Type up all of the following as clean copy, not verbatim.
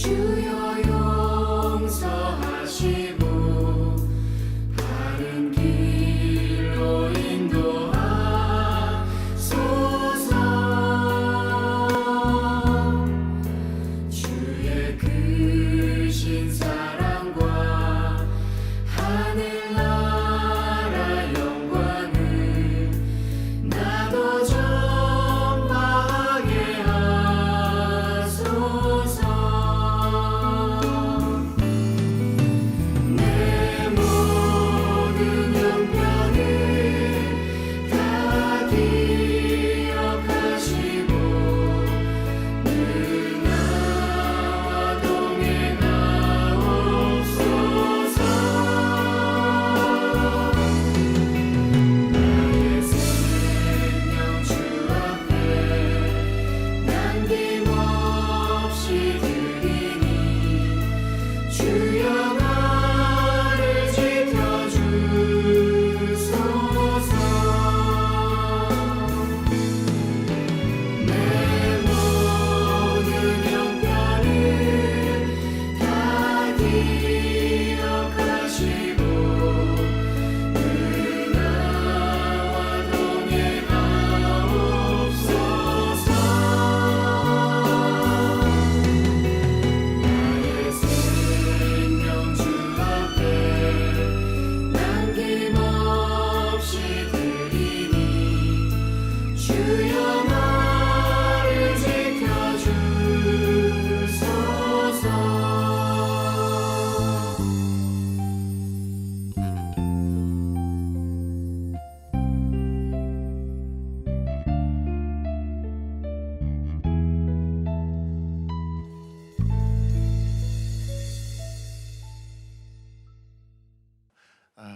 주여 용서하시고 바른 길로 인도하소서. 주의 크신 사랑과 하늘나라 영광을 나도 전파하게 하소서. 내 모든 형편을 다 기억하시고 늘 나와 동행하옵소서. 나의 생명 주 앞에 남김없이 드리니 주여 나를 지켜주소서. 내 모든 형편을 다 기억하시고 늘 나와 동행하옵소서. 나의 생명 주 앞에 남김없이 드리니 주여 나를 지켜주소서.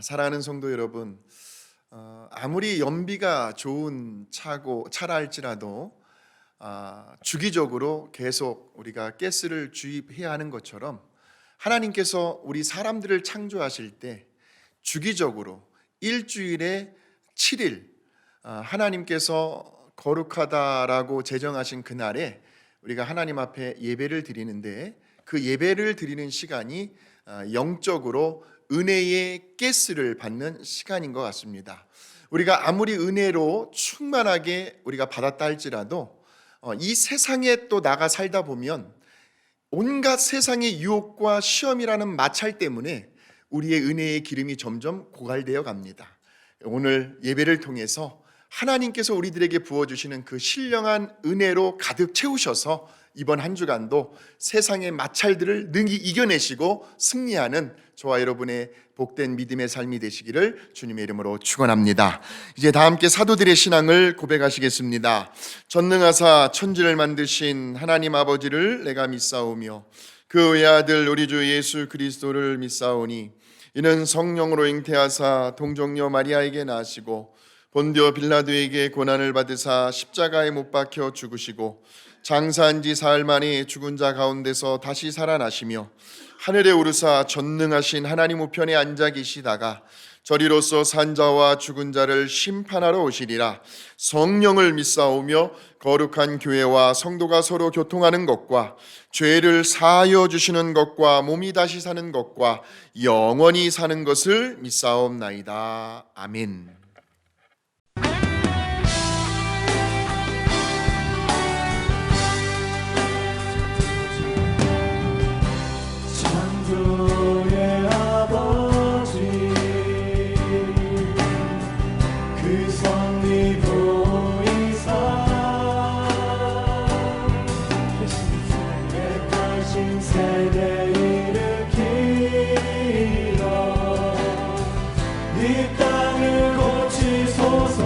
사랑하는 성도 여러분, 아무리 연비가 좋은 차라 할지라도 주기적으로 계속 우리가 가스를 주입해야 하는 것처럼 하나님께서 우리 사람들을 창조하실 때 주기적으로 일주일에 7일 하나님께서 거룩하다라고 제정하신 그날에 우리가 하나님 앞에 예배를 드리는데, 그 예배를 드리는 시간이 영적으로 은혜의 가스를 받는 시간인 것 같습니다. 우리가 아무리 은혜로 충만하게 우리가 받았다 할지라도 이 세상에 또 나가 살다 보면 온갖 세상의 유혹과 시험이라는 마찰 때문에 우리의 은혜의 기름이 점점 고갈되어 갑니다. 오늘 예배를 통해서 하나님께서 우리들에게 부어주시는 그 신령한 은혜로 가득 채우셔서 이번 한 주간도 세상의 마찰들을 능히 이겨내시고 승리하는 저와 여러분의 복된 믿음의 삶이 되시기를 주님의 이름으로 축원합니다. 이제 다 함께 사도들의 신앙을 고백하시겠습니다. 전능하사 천지를 만드신 하나님 아버지를 내가 믿사오며 그 외아들 우리 주 예수 그리스도를 믿사오니 이는 성령으로 잉태하사 동정녀 마리아에게 나시고 본디오 빌라도에게 고난을 받으사 십자가에 못 박혀 죽으시고 장사한 지 사흘 만에 죽은 자 가운데서 다시 살아나시며 하늘에 오르사 전능하신 하나님 우편에 앉아 계시다가 저리로서 산 자와 죽은 자를 심판하러 오시리라. 성령을 믿사오며 거룩한 교회와 성도가 서로 교통하는 것과 죄를 사하여 주시는 것과 몸이 다시 사는 것과 영원히 사는 것을 믿사옵나이다. 아멘. 창조의 아버지 그 섭리 보이사 택하신 세대 일으키러 이 땅을 고치소서.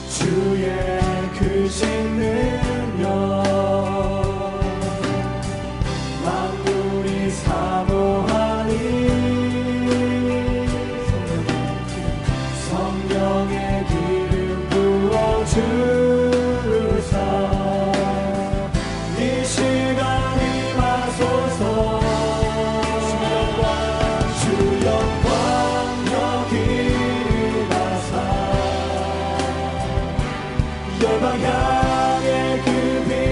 주의 크신 능력 만물이 사모하니 성령의 기름 부어주사 이 시간 임하소서. 주 영광 여기 나사 열방 향해 그 빛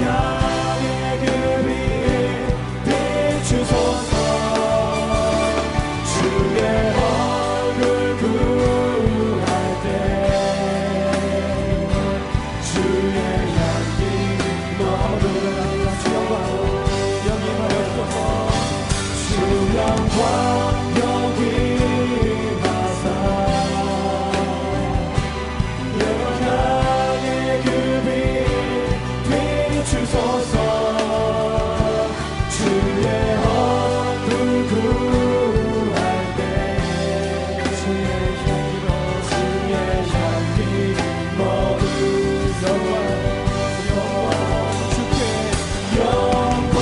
향해 그 빛 비추소서. 주의 얼굴 구할 때 주의 향기 머무르는 주 영광 여기 임하소서. 주 영광 여기 임하사 향해 그 빛 비추소서. 주의 얼굴 구할 때 주의 향기 머무르는 영광 주께 영광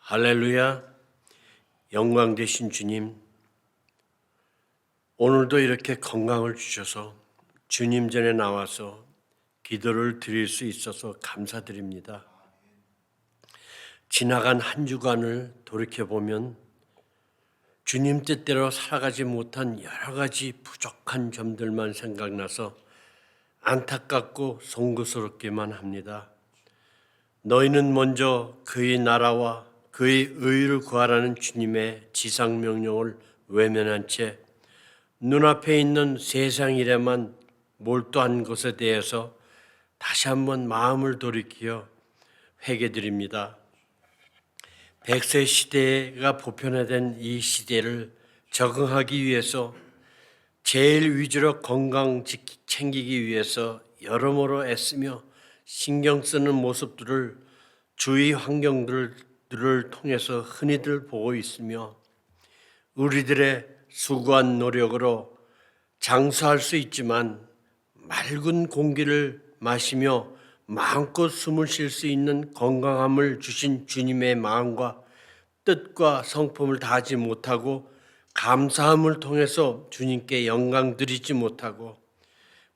할렐루야. 영광 되신 주님, 오늘도 이렇게 건강을 주셔서 주님 전에 나와서 기도를 드릴 수 있어서 감사드립니다. 지나간 한 주간을 돌이켜보면 주님 뜻대로 살아가지 못한 여러 가지 부족한 점들만 생각나서 안타깝고 송구스럽기만 합니다. 너희는 먼저 그의 나라와 그의 의를 구하라는 주님의 지상명령을 외면한 채 눈앞에 있는 세상 일에만 몰두한 것에 대해서 다시 한번 마음을 돌이켜 회개드립니다. 100세 시대가 보편화된 이 시대를 적응하기 위해서 제일 위주로 건강 챙기기 위해서 여러모로 애쓰며 신경 쓰는 모습들을 주위 환경들을 통해서 흔히들 보고 있으며 우리들의 수고한 노력으로 장수할 수 있지만 맑은 공기를 마시며 마음껏 숨을 쉴 수 있는 건강함을 주신 주님의 마음과 뜻과 성품을 다하지 못하고 감사함을 통해서 주님께 영광 드리지 못하고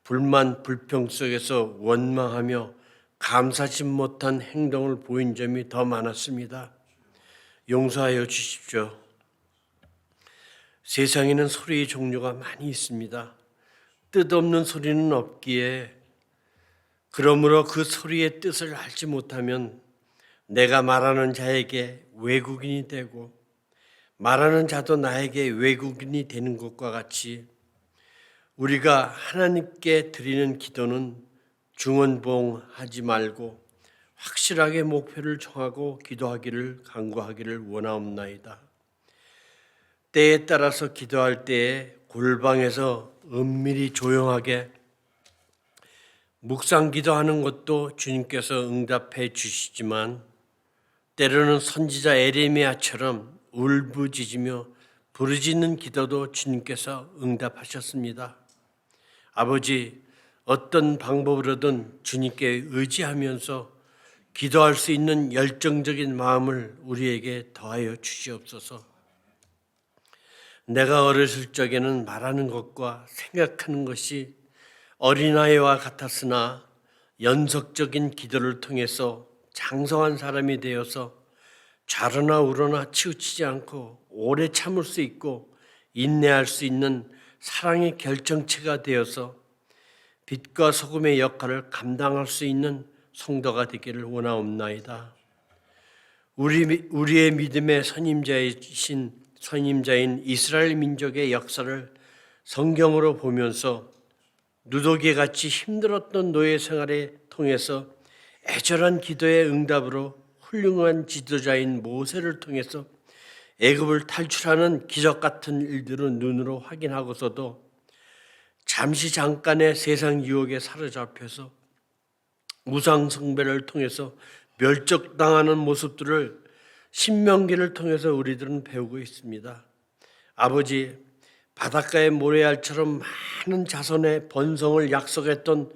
불만 불평 속에서 원망하며 감사하지 못한 행동을 보인 점이 더 많았습니다. 용서하여 주십시오. 세상에는 소리의 종류가 많이 있습니다. 뜻없는 소리는 없기에 그러므로 그 소리의 뜻을 알지 못하면 내가 말하는 자에게 외국인이 되고 말하는 자도 나에게 외국인이 되는 것과 같이 우리가 하나님께 드리는 기도는 중언부언하지 말고 확실하게 목표를 정하고 기도하기를 간구하기를 원하옵나이다. 때에 따라서 기도할 때에 골방에서 은밀히 조용하게 묵상 기도하는 것도 주님께서 응답해 주시지만 때로는 선지자 에레미야처럼 울부짖으며 부르짖는 기도도 주님께서 응답하셨습니다. 아버지, 어떤 방법으로든 주님께 의지하면서 기도할 수 있는 열정적인 마음을 우리에게 더하여 주시옵소서. 내가 어렸을 적에는 말하는 것과 생각하는 것이 어린아이와 같았으나 연속적인 기도를 통해서 장성한 사람이 되어서 좌로나 우로나 치우치지 않고 오래 참을 수 있고 인내할 수 있는 사랑의 결정체가 되어서 빛과 소금의 역할을 감당할 수 있는 성도가 되기를 원하옵나이다. 우리의 믿음의 선임자인 이스라엘 민족의 역사를 성경으로 보면서 누더기같이 힘들었던 노예 생활에 통해서 애절한 기도의 응답으로 훌륭한 지도자인 모세를 통해서 애굽을 탈출하는 기적 같은 일들을 눈으로 확인하고서도 잠시 잠깐의 세상 유혹에 사로잡혀서 우상 숭배를 통해서 멸족당하는 모습들을 신명기를 통해서 우리들은 배우고 있습니다. 아버지, 바닷가의 모래알처럼 많은 자손의 번성을 약속했던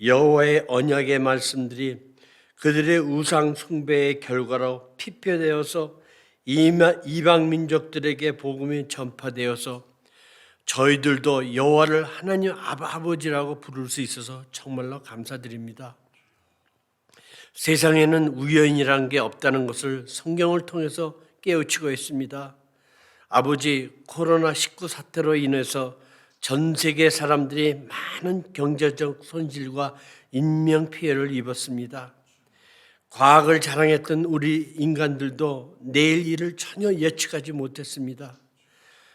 여호와의 언약의 말씀들이 그들의 우상 숭배의 결과로 피폐되어서 이방 민족들에게 복음이 전파되어서 저희들도 여호와를 하나님 아버지라고 부를 수 있어서 정말로 감사드립니다. 세상에는 우연이란 게 없다는 것을 성경을 통해서 깨우치고 있습니다. 아버지, 코로나19 사태로 인해서 전 세계 사람들이 많은 경제적 손실과 인명피해를 입었습니다. 과학을 자랑했던 우리 인간들도 내일 일을 전혀 예측하지 못했습니다.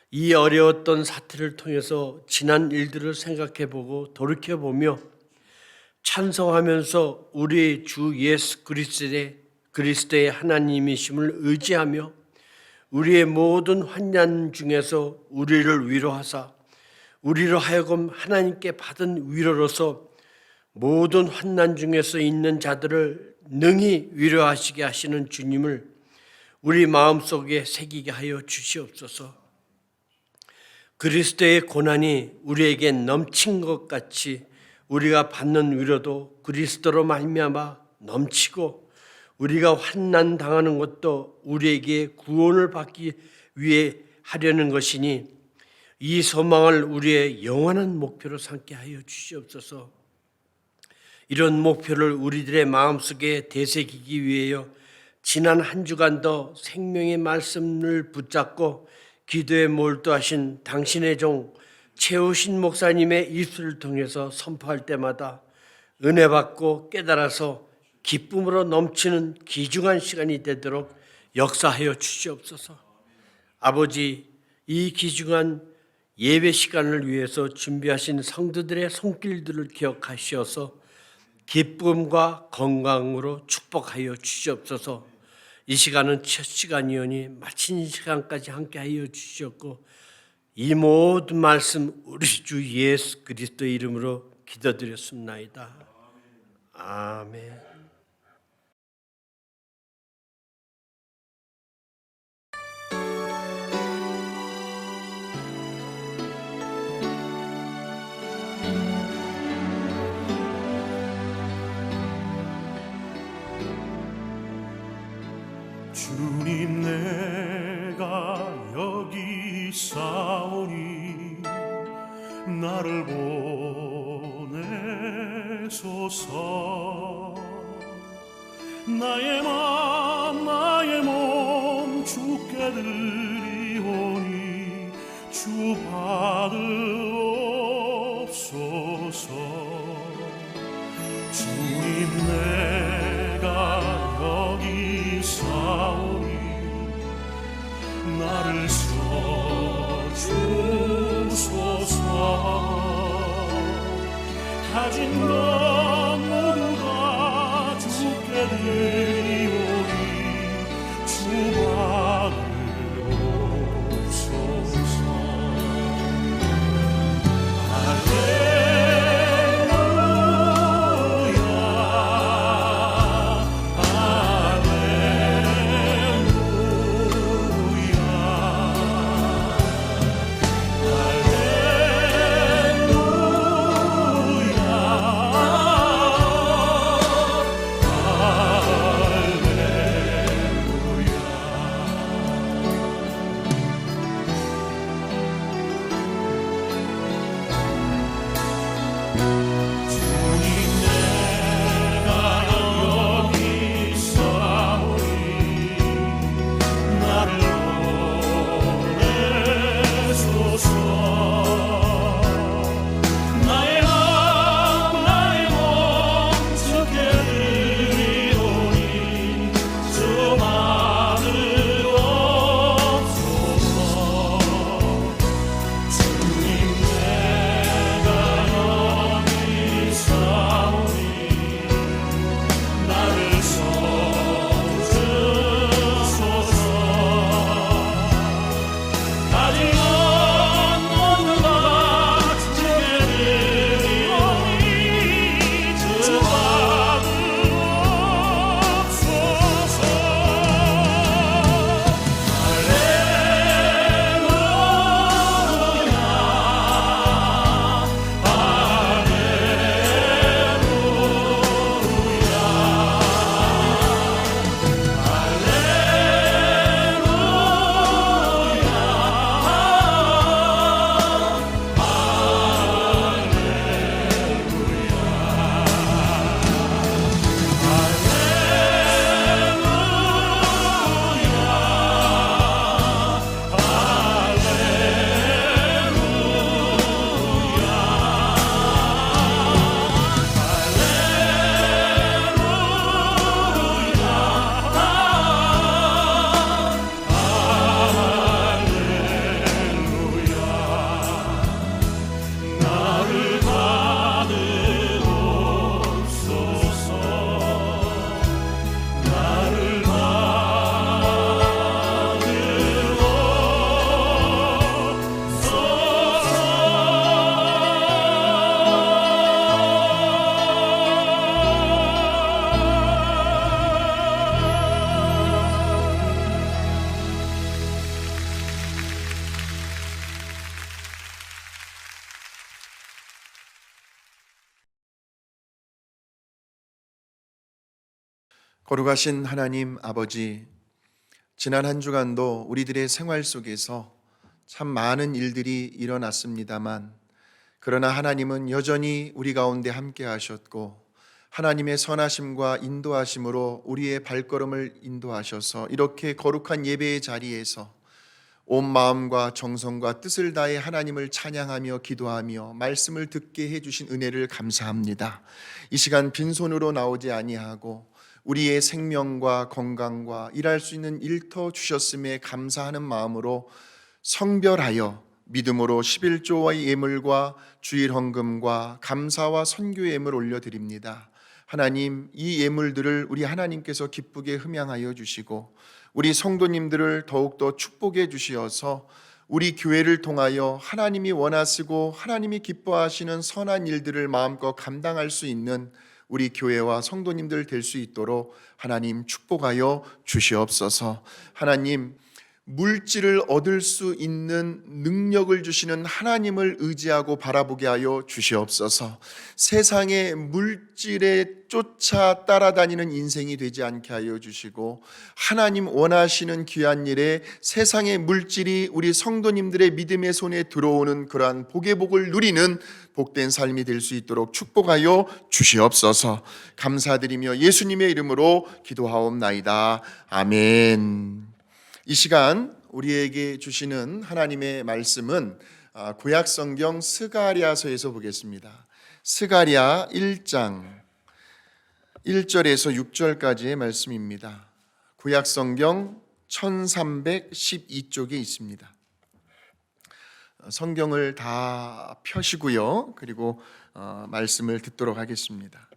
이 어려웠던 사태를 통해서 지난 일들을 생각해보고 돌이켜보며 찬송하면서 우리 주 예수 그리스도의 하나님이심을 의지하며 우리의 모든 환난 중에서 우리를 위로하사 우리로 하여금 하나님께 받은 위로로서 모든 환난 중에서 있는 자들을 능히 위로하시게 하시는 주님을 우리 마음속에 새기게 하여 주시옵소서. 그리스도의 고난이 우리에게 넘친 것 같이 우리가 받는 위로도 그리스도로 말미암아 넘치고 우리가 환난 당하는 것도 우리에게 구원을 받기 위해 하려는 것이니 이 소망을 우리의 영원한 목표로 삼게 하여 주시옵소서. 이런 목표를 우리들의 마음속에 되새기기 위하여 지난 한 주간도 생명의 말씀을 붙잡고 기도에 몰두하신 당신의 종 최우신 목사님의 입술을 통해서 선포할 때마다 은혜 받고 깨달아서 기쁨으로 넘치는 귀중한 시간이 되도록 역사하여 주시옵소서. 아버지, 이 귀중한 예배 시간을 위해서 준비하신 성도들의 손길들을 기억하시어서 기쁨과 건강으로 축복하여 주시옵소서. 이 시간은 첫 시간이오니 마친 시간까지 함께하여 주시옵고 이 모든 말씀 우리 주 예수 그리스도 이름으로 기도드렸습니다. 아멘. 주님, 내가 여기 있사오니 나를 보내소서. 나의 맘 나의 몸 주께 드리오니 주 받으옵소서. 주님, 내가 여기 있사오니 나를 써주소서. 가진 것 모두 다 주께 드리오니 주 받으옵소서. 거룩하신 하나님 아버지, 지난 한 주간도 우리들의 생활 속에서 참 많은 일들이 일어났습니다만, 그러나 하나님은 여전히 우리 가운데 함께 하셨고, 하나님의 선하심과 인도하심으로 우리의 발걸음을 인도하셔서 이렇게 거룩한 예배의 자리에서 온 마음과 정성과 뜻을 다해 하나님을 찬양하며 기도하며 말씀을 듣게 해주신 은혜를 감사합니다. 이 시간 빈손으로 나오지 아니하고 우리의 생명과 건강과 일할 수 있는 일터 주셨음에 감사하는 마음으로 성별하여 믿음으로 11조의 예물과 주일 헌금과 감사와 선교 예물 올려드립니다. 하나님, 이 예물들을 우리 하나님께서 기쁘게 흠양하여 주시고 우리 성도님들을 더욱더 축복해 주시어서 우리 교회를 통하여 하나님이 원하시고 하나님이 기뻐하시는 선한 일들을 마음껏 감당할 수 있는 우리 교회와 성도님들 될 수 있도록 하나님 축복하여 주시옵소서. 하나님, 물질을 얻을 수 있는 능력을 주시는 하나님을 의지하고 바라보게 하여 주시옵소서. 세상의 물질에 쫓아 따라다니는 인생이 되지 않게 하여 주시고, 하나님 원하시는 귀한 일에 세상의 물질이 우리 성도님들의 믿음의 손에 들어오는 그러한 복의 복을 누리는 복된 삶이 될 수 있도록 축복하여 주시옵소서. 감사드리며 예수님의 이름으로 기도하옵나이다. 아멘. 이 시간 우리에게 주시는 하나님의 말씀은 구약 성경 스가랴서에서 보겠습니다. 스가랴 1장 1절에서 6절까지의 말씀입니다. 구약 성경 1312쪽에 있습니다. 성경을 다 펴시고요. 그리고 말씀을 듣도록 하겠습니다.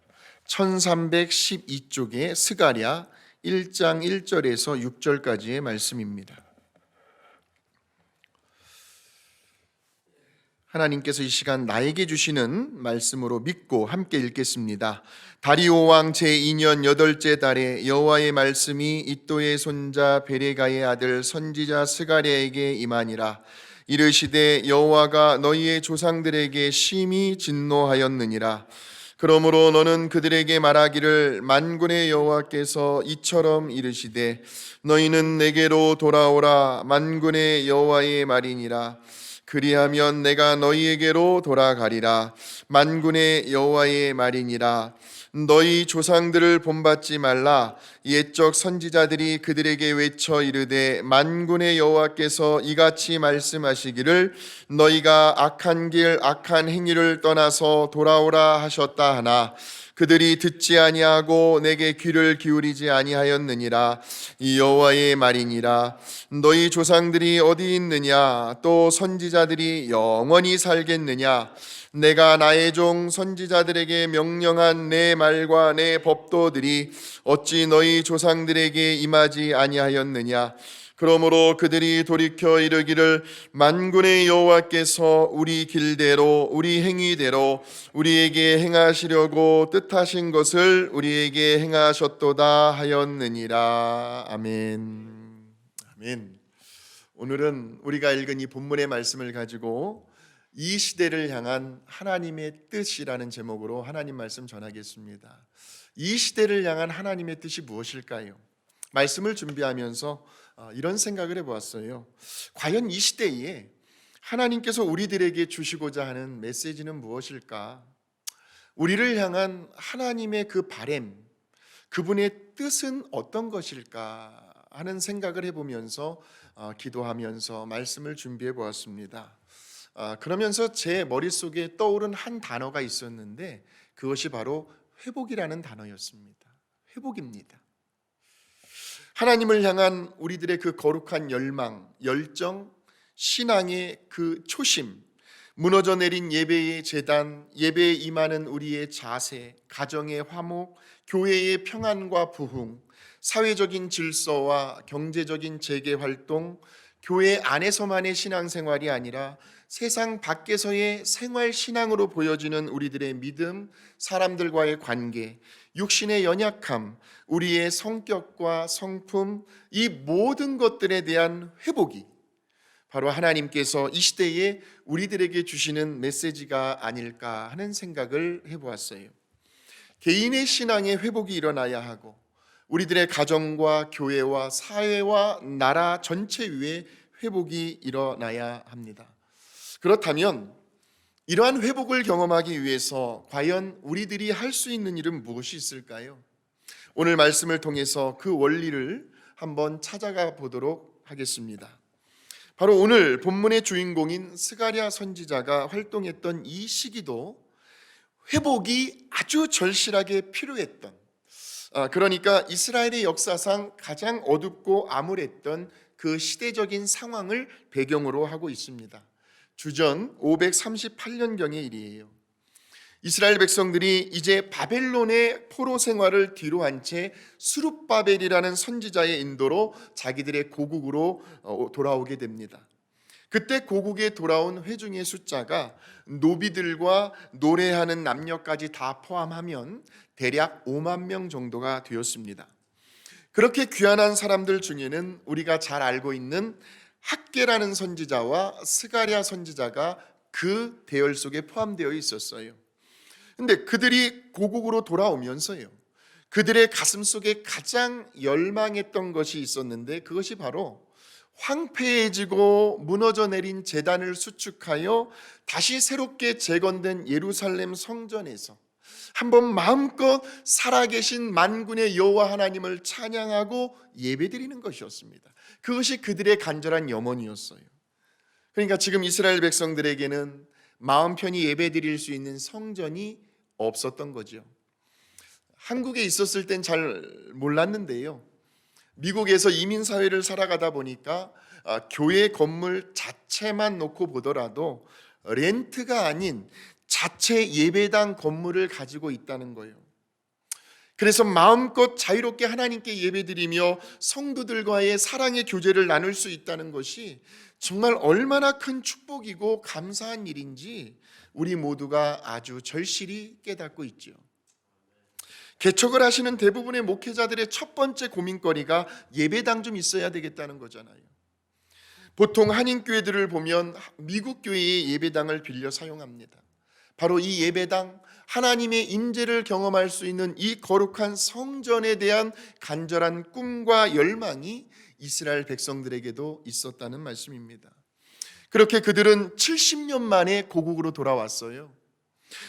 1312쪽에 스가랴 1장 1절에서 6절까지의 말씀입니다. 하나님께서 이 시간 나에게 주시는 말씀으로 믿고 함께 읽겠습니다. 다리오 왕 제2년 8째 달에 여호와의 말씀이 이또의 손자 베레가의 아들 선지자 스가랴에게 임하니라. 이르시되 여호와가 너희의 조상들에게 심히 진노하였느니라. 그러므로 너는 그들에게 말하기를 만군의 여호와께서 이처럼 이르시되 너희는 내게로 돌아오라. 만군의 여호와의 말이니라. 그리하면 내가 너희에게로 돌아가리라. 만군의 여호와의 말이니라. 너희 조상들을 본받지 말라. 옛적 선지자들이 그들에게 외쳐 이르되 만군의 여호와께서 이같이 말씀하시기를 너희가 악한 길 악한 행위를 떠나서 돌아오라 하셨다 하나 그들이 듣지 아니하고 내게 귀를 기울이지 아니하였느니라. 이 여호와의 말이니라. 너희 조상들이 어디 있느냐? 또 선지자들이 영원히 살겠느냐? 내가 나의 종 선지자들에게 명령한 내 말과 내 법도들이 어찌 너희 조상들에게 임하지 아니하였느냐? 그러므로 그들이 돌이켜 이르기를 만군의 여호와께서 우리 길대로 우리 행위대로 우리에게 행하시려고 뜻하신 것을 우리에게 행하셨도다 하였느니라. 아멘. 아멘. 오늘은 우리가 읽은 이 본문의 말씀을 가지고 이 시대를 향한 하나님의 뜻이라는 제목으로 하나님 말씀 전하겠습니다. 이 시대를 향한 하나님의 뜻이 무엇일까요? 말씀을 준비하면서 이런 생각을 해보았어요. 과연 이 시대에 하나님께서 우리들에게 주시고자 하는 메시지는 무엇일까? 우리를 향한 하나님의 그 바램, 그분의 뜻은 어떤 것일까 하는 생각을 해보면서 기도하면서 말씀을 준비해 보았습니다. 그러면서 제 머릿속에 떠오른 한 단어가 있었는데 그것이 바로 회복이라는 단어였습니다. 회복입니다. 하나님을 향한 우리들의 그 거룩한 열망, 열정, 신앙의 그 초심, 무너져 내린 예배의 재단, 예배에 임하는 우리의 자세, 가정의 화목, 교회의 평안과 부흥, 사회적인 질서와 경제적인 재개 활동, 교회 안에서만의 신앙생활이 아니라 세상 밖에서의 생활 신앙으로 보여지는 우리들의 믿음, 사람들과의 관계, 육신의 연약함, 우리의 성격과 성품, 이 모든 것들에 대한 회복이 바로 하나님께서 이 시대에 우리들에게 주시는 메시지가 아닐까 하는 생각을 해보았어요. 개인의 신앙의 회복이 일어나야 하고 우리들의 가정과 교회와 사회와 나라 전체 위에 회복이 일어나야 합니다. 그렇다면 이러한 회복을 경험하기 위해서 과연 우리들이 할 수 있는 일은 무엇이 있을까요? 오늘 말씀을 통해서 그 원리를 한번 찾아가 보도록 하겠습니다. 바로 오늘 본문의 주인공인 스가랴 선지자가 활동했던 이 시기도 회복이 아주 절실하게 필요했던, 그러니까 이스라엘의 역사상 가장 어둡고 암울했던 그 시대적인 상황을 배경으로 하고 있습니다. 주전 538년경의 일이에요. 이스라엘 백성들이 이제 바벨론의 포로 생활을 뒤로 한 채 스룹바벨이라는 선지자의 인도로 자기들의 고국으로 돌아오게 됩니다. 그때 고국에 돌아온 회중의 숫자가 노비들과 노래하는 남녀까지 다 포함하면 대략 5만 명 정도가 되었습니다. 그렇게 귀환한 사람들 중에는 우리가 잘 알고 있는 학개라는 선지자와 스가랴 선지자가 그 대열 속에 포함되어 있었어요. 근데 그들이 고국으로 돌아오면서요, 그들의 가슴 속에 가장 열망했던 것이 있었는데, 그것이 바로 황폐해지고 무너져 내린 제단을 수축하여 다시 새롭게 재건된 예루살렘 성전에서 한번 마음껏 살아계신 만군의 여호와 하나님을 찬양하고 예배드리는 것이었습니다. 그것이 그들의 간절한 염원이었어요. 그러니까 지금 이스라엘 백성들에게는 마음 편히 예배드릴 수 있는 성전이 없었던 거죠. 한국에 있었을 땐 잘 몰랐는데요, 미국에서 이민사회를 살아가다 보니까 교회 건물 자체만 놓고 보더라도 렌트가 아닌 자체 예배당 건물을 가지고 있다는 거예요. 그래서 마음껏 자유롭게 하나님께 예배드리며 성도들과의 사랑의 교제를 나눌 수 있다는 것이 정말 얼마나 큰 축복이고 감사한 일인지 우리 모두가 아주 절실히 깨닫고 있죠. 개척을 하시는 대부분의 목회자들의 첫 번째 고민거리가 예배당 좀 있어야 되겠다는 거잖아요. 보통 한인교회들을 보면 미국 교회의 예배당을 빌려 사용합니다. 바로 이 예배당, 하나님의 임재를 경험할 수 있는 이 거룩한 성전에 대한 간절한 꿈과 열망이 이스라엘 백성들에게도 있었다는 말씀입니다. 그렇게 그들은 70년 만에 고국으로 돌아왔어요.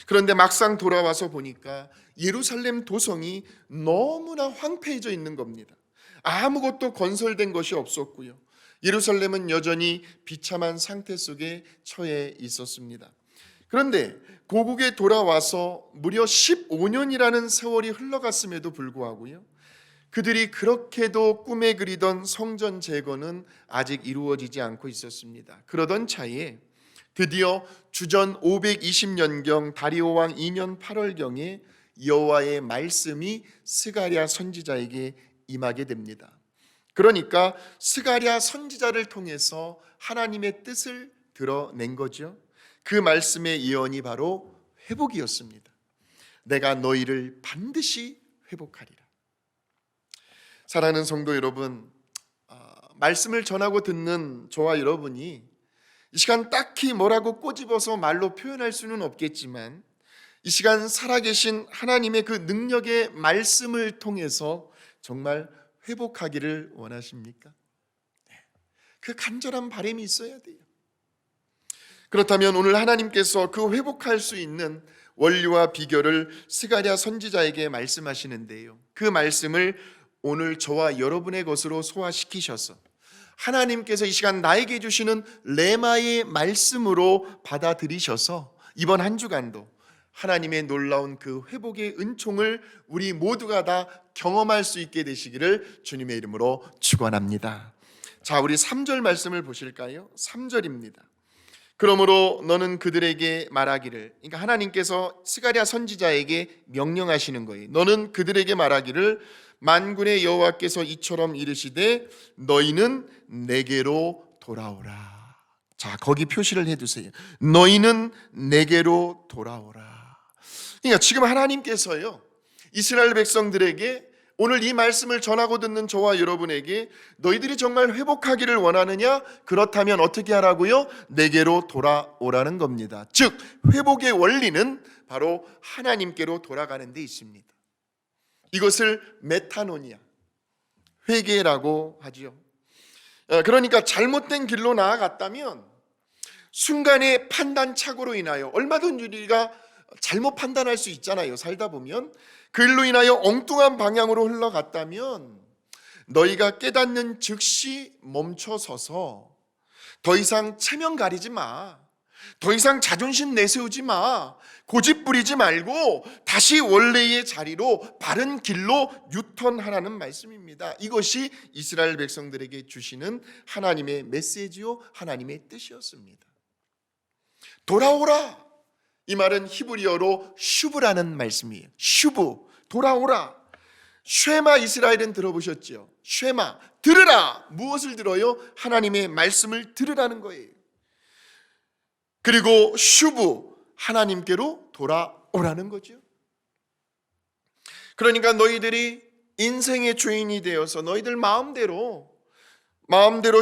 그런데 막상 돌아와서 보니까 예루살렘 도성이 너무나 황폐해져 있는 겁니다. 아무것도 건설된 것이 없었고요, 예루살렘은 여전히 비참한 상태 속에 처해 있었습니다. 그런데 고국에 돌아와서 무려 15년이라는 세월이 흘러갔음에도 불구하고요, 그들이 그렇게도 꿈에 그리던 성전 재건은 아직 이루어지지 않고 있었습니다. 그러던 차에 드디어 주전 520년경 다리오 왕 2년 8월경에 여호와의 말씀이 스가랴 선지자에게 임하게 됩니다. 그러니까 스가랴 선지자를 통해서 하나님의 뜻을 드러낸 거죠. 그 말씀의 예언이 바로 회복이었습니다. 내가 너희를 반드시 회복하리라. 사랑하는 성도 여러분, 말씀을 전하고 듣는 저와 여러분이 이 시간 딱히 뭐라고 꼬집어서 말로 표현할 수는 없겠지만, 이 시간 살아계신 하나님의 그 능력의 말씀을 통해서 정말 회복하기를 원하십니까? 그 간절한 바람이 있어야 돼요. 그렇다면 오늘 하나님께서 그 회복할 수 있는 원리와 비결을 스가랴 선지자에게 말씀하시는데요, 그 말씀을 오늘 저와 여러분의 것으로 소화시키셔서 하나님께서 이 시간 나에게 주시는 레마의 말씀으로 받아들이셔서 이번 한 주간도 하나님의 놀라운 그 회복의 은총을 우리 모두가 다 경험할 수 있게 되시기를 주님의 이름으로 축원합니다. 자, 우리 3절 말씀을 보실까요? 3절입니다. 그러므로 너는 그들에게 말하기를, 그러니까 하나님께서 스가랴 선지자에게 명령하시는 거예요. 너는 그들에게 말하기를, 만군의 여호와께서 이처럼 이르시되 너희는 내게로 돌아오라. 자, 거기 표시를 해두세요. 너희는 내게로 돌아오라. 그러니까 지금 하나님께서요, 이스라엘 백성들에게 오늘 이 말씀을 전하고 듣는 저와 여러분에게 너희들이 정말 회복하기를 원하느냐? 그렇다면 어떻게 하라고요? 내게로 돌아오라는 겁니다. 즉 회복의 원리는 바로 하나님께로 돌아가는 데 있습니다. 이것을 메타노니아, 회개라고 하지요. 그러니까 잘못된 길로 나아갔다면 순간의 판단착오로 인하여 얼마든지 우리가 잘못 판단할 수 있잖아요. 살다 보면 그 일로 인하여 엉뚱한 방향으로 흘러갔다면 너희가 깨닫는 즉시 멈춰서서 더 이상 체면 가리지 마, 더 이상 자존심 내세우지 마, 고집 부리지 말고 다시 원래의 자리로 바른 길로 유턴하라는 말씀입니다. 이것이 이스라엘 백성들에게 주시는 하나님의 메시지요, 하나님의 뜻이었습니다. 돌아오라, 이 말은 히브리어로 슈브라는 말씀이에요. 슈브, 돌아오라. 쉐마, 이스라엘은 들어보셨죠? 쉐마, 들으라. 무엇을 들어요? 하나님의 말씀을 들으라는 거예요. 그리고 슈브, 하나님께로 돌아오라는 거죠. 그러니까 너희들이 인생의 죄인이 되어서 너희들 마음대로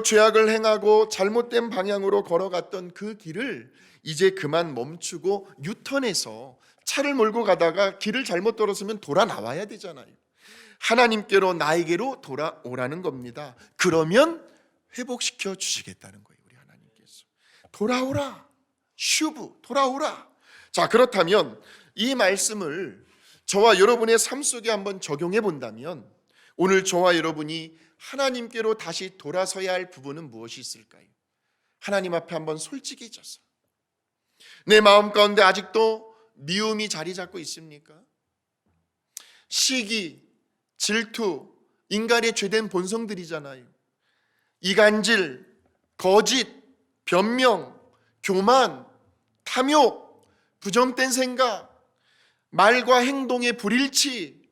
죄악을 행하고 잘못된 방향으로 걸어갔던 그 길을 이제 그만 멈추고 유턴해서 차를 몰고 가다가 길을 잘못 돌아서면 돌아 나와야 되잖아요. 하나님께로, 나에게로 돌아오라는 겁니다. 그러면 회복시켜 주시겠다는 거예요. 우리 하나님께서 돌아오라, 슈브, 돌아오라. 자, 그렇다면 이 말씀을 저와 여러분의 삶 속에 한번 적용해 본다면 오늘 저와 여러분이 하나님께로 다시 돌아서야 할 부분은 무엇이 있을까요? 하나님 앞에 한번 솔직해져서 내 마음 가운데 아직도 미움이 자리 잡고 있습니까? 시기, 질투, 인간의 죄된 본성들이잖아요. 이간질, 거짓, 변명, 교만, 탐욕, 부정된 생각, 말과 행동의 불일치,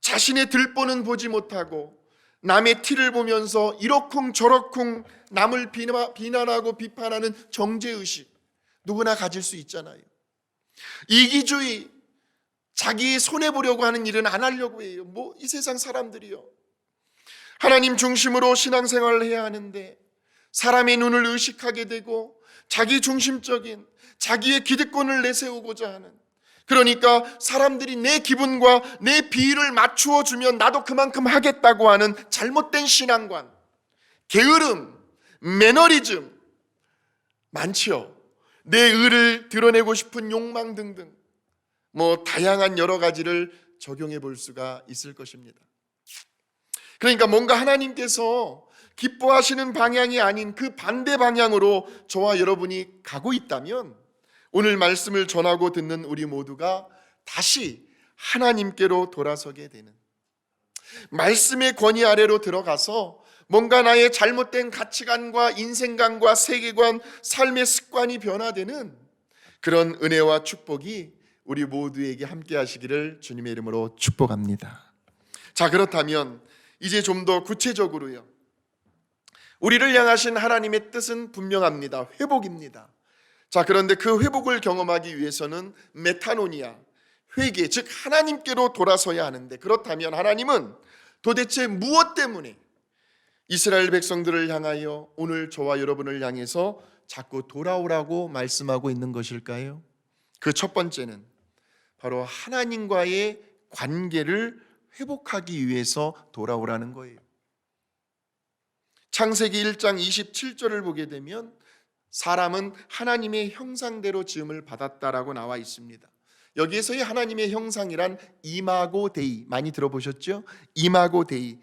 자신의 들보는 보지 못하고 남의 티를 보면서 이러쿵 저러쿵 남을 비난하고 비판하는 정죄의식, 누구나 가질 수 있잖아요. 이기주의, 자기 손해보려고 하는 일은 안 하려고 해요. 이 세상 사람들이요. 하나님 중심으로 신앙생활을 해야 하는데 사람의 눈을 의식하게 되고 자기 중심적인 자기의 기득권을 내세우고자 하는, 그러니까 사람들이 내 기분과 내 비위를 맞추어 주면 나도 그만큼 하겠다고 하는 잘못된 신앙관, 게으름, 매너리즘 많지요. 내 의를 드러내고 싶은 욕망 등등 다양한 여러 가지를 적용해 볼 수가 있을 것입니다. 그러니까 뭔가 하나님께서 기뻐하시는 방향이 아닌 그 반대 방향으로 저와 여러분이 가고 있다면 오늘 말씀을 전하고 듣는 우리 모두가 다시 하나님께로 돌아서게 되는, 말씀의 권위 아래로 들어가서 뭔가 나의 잘못된 가치관과 인생관과 세계관, 삶의 습관이 변화되는 그런 은혜와 축복이 우리 모두에게 함께 하시기를 주님의 이름으로 축복합니다. 자, 그렇다면 이제 좀 더 구체적으로요, 우리를 향하신 하나님의 뜻은 분명합니다. 회복입니다. 자, 그런데 그 회복을 경험하기 위해서는 메타노니아, 회개, 즉 하나님께로 돌아서야 하는데, 그렇다면 하나님은 도대체 무엇 때문에 이스라엘 백성들을 향하여 오늘 저와 여러분을 향해서 자꾸 돌아오라고 말씀하고 있는 것일까요? 그 첫 번째는 바로 하나님과의 관계를 회복하기 위해서 돌아오라는 거예요. 창세기 1장 27절을 보게 되면 사람은 하나님의 형상대로 지음을 받았다라고 나와 있습니다. 여기에서의 하나님의 형상이란 이마고 데이, 많이 들어보셨죠? 이마고 데이,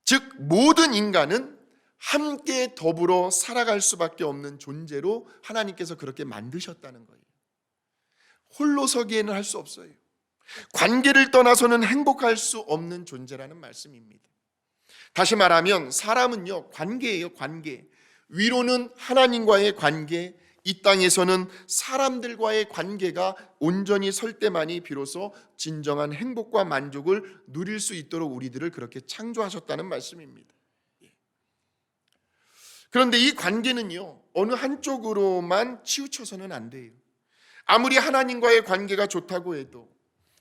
즉 모든 인간은 함께 더불어 살아갈 수밖에 없는 존재로 하나님께서 그렇게 만드셨다는 거예요. 홀로 서기에는 할 수 없어요. 관계를 떠나서는 행복할 수 없는 존재라는 말씀입니다. 다시 말하면 사람은요, 관계예요. 관계. 위로는 하나님과의 관계, 이 땅에서는 사람들과의 관계가 온전히 설 때만이 비로소 진정한 행복과 만족을 누릴 수 있도록 우리들을 그렇게 창조하셨다는 말씀입니다. 그런데 이 관계는요, 어느 한쪽으로만 치우쳐서는 안 돼요. 아무리 하나님과의 관계가 좋다고 해도,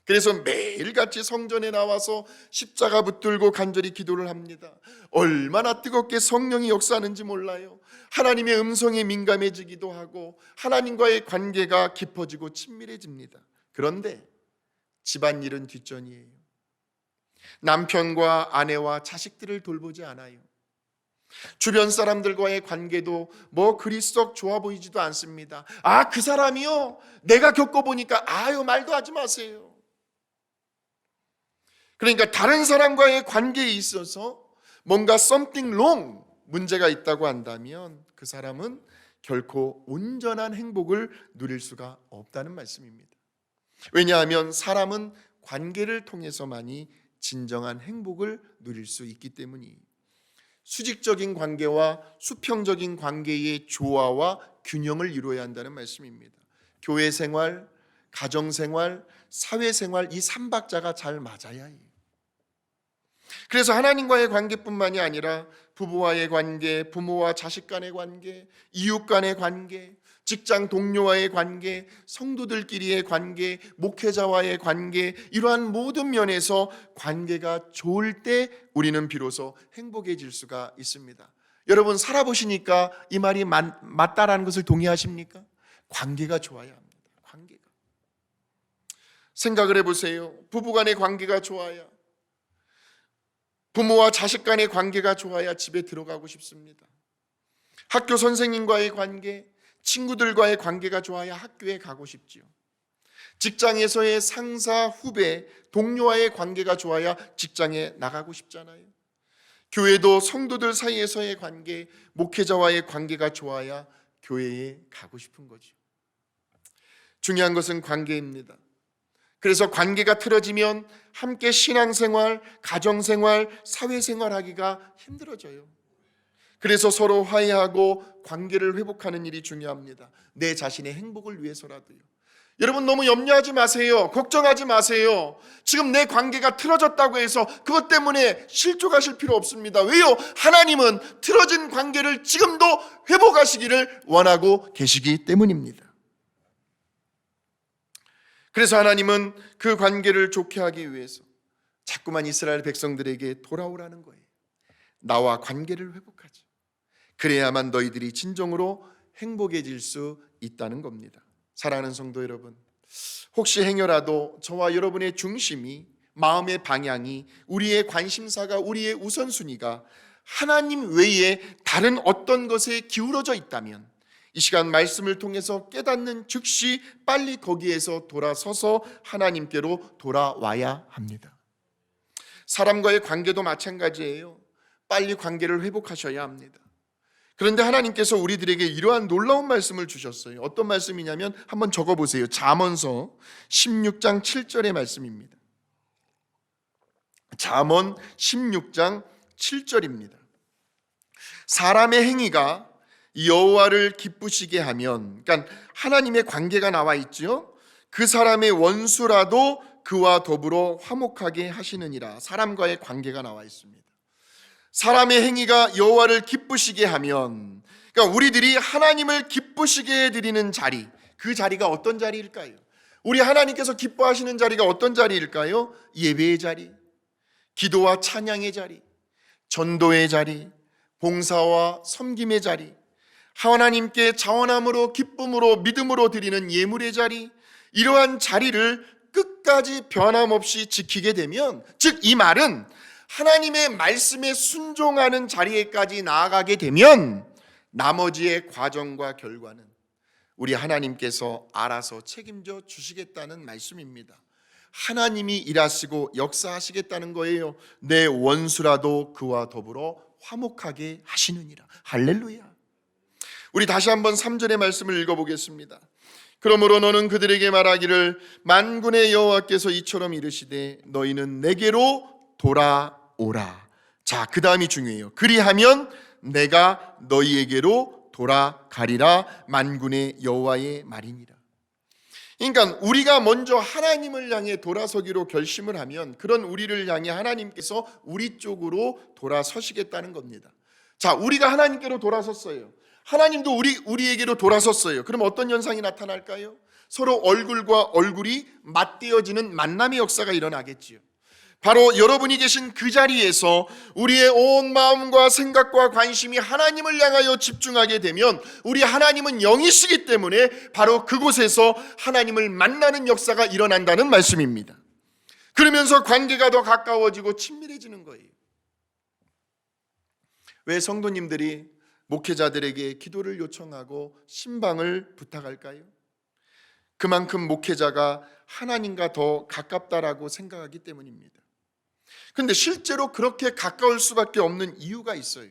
그래서 매일같이 성전에 나와서 십자가 붙들고 간절히 기도를 합니다. 얼마나 뜨겁게 성령이 역사하는지 몰라요. 하나님의 음성에 민감해지기도 하고 하나님과의 관계가 깊어지고 친밀해집니다. 그런데 집안일은 뒷전이에요. 남편과 아내와 자식들을 돌보지 않아요. 주변 사람들과의 관계도 뭐 그리 썩 좋아 보이지도 않습니다. 아, 그 사람이요? 내가 겪어보니까 아유, 말도 하지 마세요. 그러니까 다른 사람과의 관계에 있어서 뭔가 something wrong, 문제가 있다고 한다면 그 사람은 결코 온전한 행복을 누릴 수가 없다는 말씀입니다. 왜냐하면 사람은 관계를 통해서만이 진정한 행복을 누릴 수 있기 때문이에요. 수직적인 관계와 수평적인 관계의 조화와 균형을 이루어야 한다는 말씀입니다. 교회 생활, 가정 생활, 사회 생활, 이 삼박자가 잘 맞아야 해요. 그래서 하나님과의 관계뿐만이 아니라 부부와의 관계, 부모와 자식 간의 관계, 이웃 간의 관계, 직장 동료와의 관계, 성도들끼리의 관계, 목회자와의 관계, 이러한 모든 면에서 관계가 좋을 때 우리는 비로소 행복해질 수가 있습니다. 여러분 살아보시니까 이 말이 맞다라는 것을 동의하십니까? 관계가 좋아야 합니다. 관계가. 생각을 해보세요. 부부간의 관계가 좋아야, 부모와 자식 간의 관계가 좋아야 집에 들어가고 싶습니다. 학교 선생님과의 관계, 친구들과의 관계가 좋아야 학교에 가고 싶지요. 직장에서의 상사, 후배, 동료와의 관계가 좋아야 직장에 나가고 싶잖아요. 교회도 성도들 사이에서의 관계, 목회자와의 관계가 좋아야 교회에 가고 싶은 거죠. 중요한 것은 관계입니다. 그래서 관계가 틀어지면 함께 신앙생활, 가정생활, 사회생활 하기가 힘들어져요. 그래서 서로 화해하고 관계를 회복하는 일이 중요합니다. 내 자신의 행복을 위해서라도요. 여러분 너무 염려하지 마세요. 걱정하지 마세요. 지금 내 관계가 틀어졌다고 해서 그것 때문에 실족하실 필요 없습니다. 왜요? 하나님은 틀어진 관계를 지금도 회복하시기를 원하고 계시기 때문입니다. 그래서 하나님은 그 관계를 좋게 하기 위해서 자꾸만 이스라엘 백성들에게 돌아오라는 거예요. 나와 관계를 회복하지. 그래야만 너희들이 진정으로 행복해질 수 있다는 겁니다. 사랑하는 성도 여러분, 혹시 행여라도 저와 여러분의 중심이, 마음의 방향이, 우리의 관심사가, 우리의 우선순위가 하나님 외에 다른 어떤 것에 기울어져 있다면 이 시간 말씀을 통해서 깨닫는 즉시 빨리 거기에서 돌아서서 하나님께로 돌아와야 합니다. 사람과의 관계도 마찬가지예요. 빨리 관계를 회복하셔야 합니다. 그런데 하나님께서 우리들에게 이러한 놀라운 말씀을 주셨어요. 어떤 말씀이냐면 한번 적어보세요. 잠언서 16장 7절의 말씀입니다. 잠언 16장 7절입니다. 사람의 행위가 여호와를 기쁘시게 하면, 그러니까 하나님의 관계가 나와 있죠. 그 사람의 원수라도 그와 더불어 화목하게 하시느니라. 사람과의 관계가 나와 있습니다. 사람의 행위가 여호와를 기쁘시게 하면, 그러니까 우리들이 하나님을 기쁘시게 해드리는 자리, 그 자리가 어떤 자리일까요? 우리 하나님께서 기뻐하시는 자리가 어떤 자리일까요? 예배의 자리, 기도와 찬양의 자리, 전도의 자리, 봉사와 섬김의 자리, 하나님께 자원함으로 기쁨으로 믿음으로 드리는 예물의 자리, 이러한 자리를 끝까지 변함없이 지키게 되면, 즉 이 말은 하나님의 말씀에 순종하는 자리에까지 나아가게 되면 나머지의 과정과 결과는 우리 하나님께서 알아서 책임져 주시겠다는 말씀입니다. 하나님이 일하시고 역사하시겠다는 거예요. 내 원수라도 그와 더불어 화목하게 하시느니라. 할렐루야. 우리 다시 한번 3절의 말씀을 읽어보겠습니다. 그러므로 너는 그들에게 말하기를 만군의 여호와께서 이처럼 이르시되 너희는 내게로 돌아오라. 자, 그 다음이 중요해요. 그리하면 내가 너희에게로 돌아가리라. 만군의 여호와의 말이니라. 그러니까 우리가 먼저 하나님을 향해 돌아서기로 결심을 하면 그런 우리를 향해 하나님께서 우리 쪽으로 돌아서시겠다는 겁니다. 자, 우리가 하나님께로 돌아섰어요. 하나님도 우리에게로 돌아섰어요. 그럼 어떤 현상이 나타날까요? 서로 얼굴과 얼굴이 맞대어지는 만남의 역사가 일어나겠지요. 바로 여러분이 계신 그 자리에서 우리의 온 마음과 생각과 관심이 하나님을 향하여 집중하게 되면 우리 하나님은 영이시기 때문에 바로 그곳에서 하나님을 만나는 역사가 일어난다는 말씀입니다. 그러면서 관계가 더 가까워지고 친밀해지는 거예요. 왜 성도님들이 목회자들에게 기도를 요청하고 신방을 부탁할까요? 그만큼 목회자가 하나님과 더 가깝다라고 생각하기 때문입니다. 그런데 실제로 그렇게 가까울 수밖에 없는 이유가 있어요.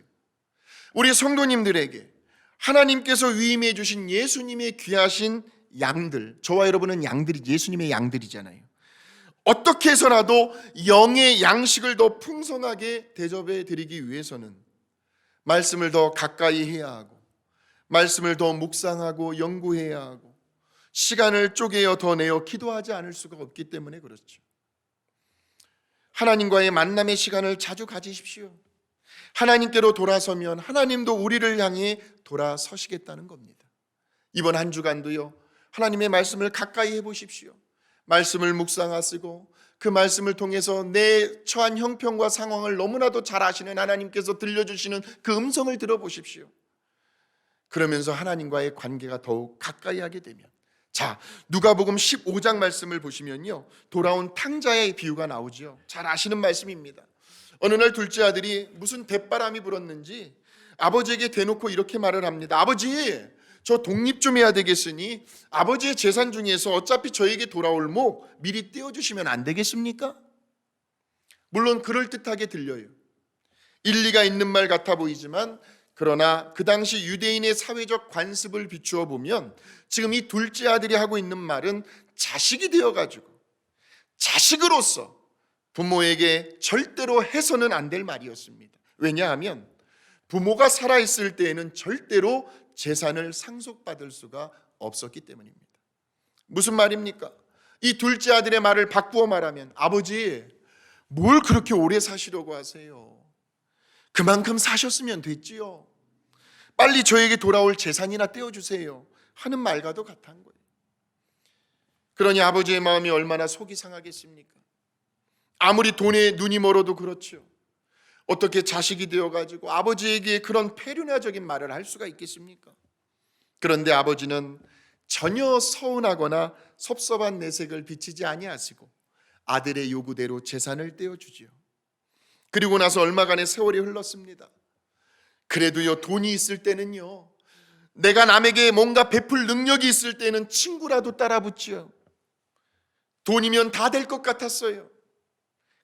우리 성도님들에게 하나님께서 위임해 주신 예수님의 귀하신 양들, 저와 여러분은 양들이 예수님의 양들이잖아요. 어떻게 해서라도 영의 양식을 더 풍성하게 대접해 드리기 위해서는 말씀을 더 가까이 해야 하고, 말씀을 더 묵상하고 연구해야 하고, 시간을 쪼개어 더 내어 기도하지 않을 수가 없기 때문에 그렇죠. 하나님과의 만남의 시간을 자주 가지십시오. 하나님께로 돌아서면 하나님도 우리를 향해 돌아서시겠다는 겁니다. 이번 한 주간도요, 하나님의 말씀을 가까이 해보십시오. 말씀을 묵상하시고 그 말씀을 통해서 내 처한 형편과 상황을 너무나도 잘 아시는 하나님께서 들려주시는 그 음성을 들어보십시오. 그러면서 하나님과의 관계가 더욱 가까이 하게 되면, 자, 누가복음 15장 말씀을 보시면요, 돌아온 탕자의 비유가 나오죠. 잘 아시는 말씀입니다. 어느 날 둘째 아들이 무슨 대바람이 불었는지 아버지에게 대놓고 이렇게 말을 합니다. 아버지, 저 독립 좀 해야 되겠으니 아버지의 재산 중에서 어차피 저에게 돌아올 목 미리 떼어주시면 안 되겠습니까? 물론 그럴듯하게 들려요. 일리가 있는 말 같아 보이지만, 그러나 그 당시 유대인의 사회적 관습을 비추어 보면 지금 이 둘째 아들이 하고 있는 말은 자식이 되어가지고 자식으로서 부모에게 절대로 해서는 안 될 말이었습니다. 왜냐하면 부모가 살아있을 때에는 절대로 재산을 상속받을 수가 없었기 때문입니다. 무슨 말입니까? 이 둘째 아들의 말을 바꾸어 말하면, 아버지, 뭘 그렇게 오래 사시려고 하세요? 그만큼 사셨으면 됐지요. 빨리 저에게 돌아올 재산이나 떼어주세요 하는 말과도 같은 거예요. 그러니 아버지의 마음이 얼마나 속이 상하겠습니까? 아무리 돈에 눈이 멀어도 그렇죠. 어떻게 자식이 되어가지고 아버지에게 그런 폐륜화적인 말을 할 수가 있겠습니까? 그런데 아버지는 전혀 서운하거나 섭섭한 내색을 비치지 아니하시고 아들의 요구대로 재산을 떼어주지요. 그리고 나서 얼마간의 세월이 흘렀습니다. 그래도요, 돈이 있을 때는요, 내가 남에게 뭔가 베풀 능력이 있을 때는 친구라도 따라붙지요. 돈이면 다 될 것 같았어요.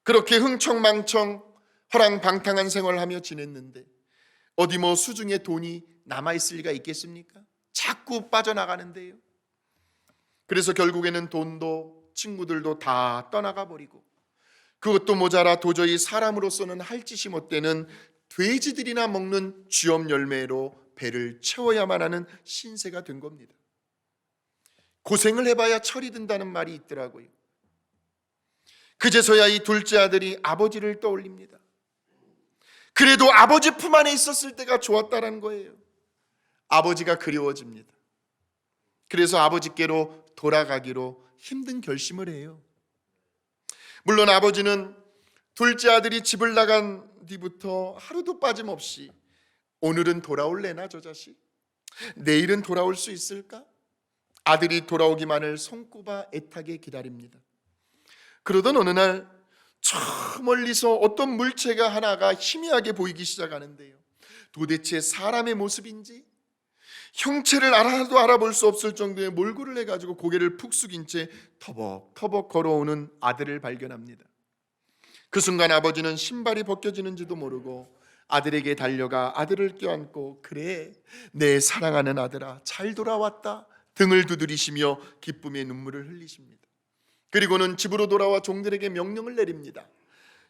그렇게 흥청망청 허랑방탕한 생활하며 지냈는데 어디 뭐 수중에 돈이 남아있을 리가 있겠습니까? 자꾸 빠져나가는데요. 그래서 결국에는 돈도 친구들도 다 떠나가 버리고, 그것도 모자라 도저히 사람으로서는 할 짓이 못되는 돼지들이나 먹는 쥐엄 열매로 배를 채워야만 하는 신세가 된 겁니다. 고생을 해봐야 철이 든다는 말이 있더라고요. 그제서야 이 둘째 아들이 아버지를 떠올립니다. 그래도 아버지 품 안에 있었을 때가 좋았다는 거예요. 아버지가 그리워집니다. 그래서 아버지께로 돌아가기로 힘든 결심을 해요. 물론 아버지는 둘째 아들이 집을 나간 뒤부터 하루도 빠짐없이 오늘은 돌아올래나 저 자식? 내일은 돌아올 수 있을까? 아들이 돌아오기만을 손꼽아 애타게 기다립니다. 그러던 어느 날 저 멀리서 어떤 물체가 하나가 희미하게 보이기 시작하는데요, 도대체 사람의 모습인지 형체를 하나도 알아볼 수 없을 정도의 몰골을 해가지고 고개를 푹 숙인 채 터벅터벅 걸어오는 아들을 발견합니다. 그 순간 아버지는 신발이 벗겨지는지도 모르고 아들에게 달려가 아들을 껴안고, 그래, 내 사랑하는 아들아, 잘 돌아왔다 등을 두드리시며 기쁨의 눈물을 흘리십니다. 그리고는 집으로 돌아와 종들에게 명령을 내립니다.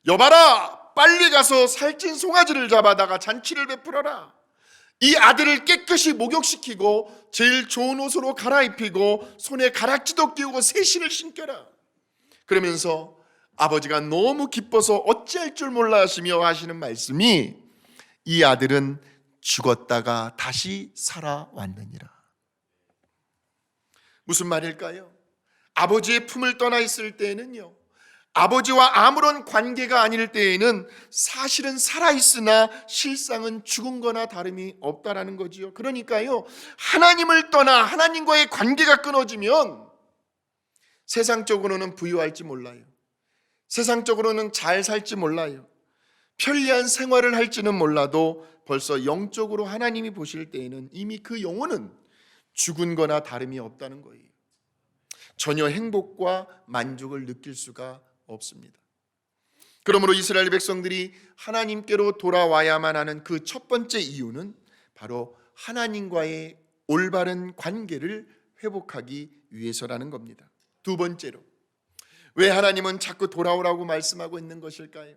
여봐라, 빨리 가서 살찐 송아지를 잡아다가 잔치를 베풀어라. 이 아들을 깨끗이 목욕시키고 제일 좋은 옷으로 갈아입히고 손에 가락지도 끼우고 새 신을 신겨라. 그러면서 아버지가 너무 기뻐서 어찌할 줄 몰라 하시며 하시는 말씀이, 이 아들은 죽었다가 다시 살아왔느니라. 무슨 말일까요? 아버지의 품을 떠나 있을 때에는요, 아버지와 아무런 관계가 아닐 때에는 사실은 살아있으나 실상은 죽은 거나 다름이 없다라는 거지요. 그러니까요, 하나님을 떠나 하나님과의 관계가 끊어지면 세상적으로는 부유할지 몰라요, 세상적으로는 잘 살지 몰라요. 편리한 생활을 할지는 몰라도 벌써 영적으로 하나님이 보실 때에는 이미 그 영혼은 죽은 거나 다름이 없다는 거예요. 전혀 행복과 만족을 느낄 수가 없습니다. 그러므로 이스라엘 백성들이 하나님께로 돌아와야만 하는 그 첫 번째 이유는 바로 하나님과의 올바른 관계를 회복하기 위해서라는 겁니다. 두 번째로, 왜 하나님은 자꾸 돌아오라고 말씀하고 있는 것일까요?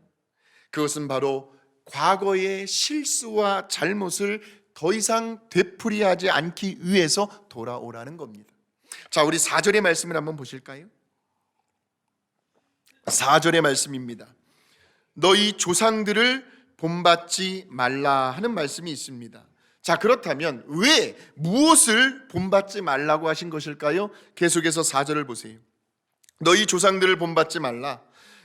그것은 바로 과거의 실수와 잘못을 더 이상 되풀이하지 않기 위해서 돌아오라는 겁니다. 자, 우리 4절의 말씀을 한번 보실까요? 4절의 말씀입니다. 너희 조상들을 본받지 말라 하는 말씀이 있습니다. 자, 그렇다면 왜 무엇을 본받지 말라고 하신 것일까요? 계속해서 4절을 보세요. 너희 조상들을 본받지 말라.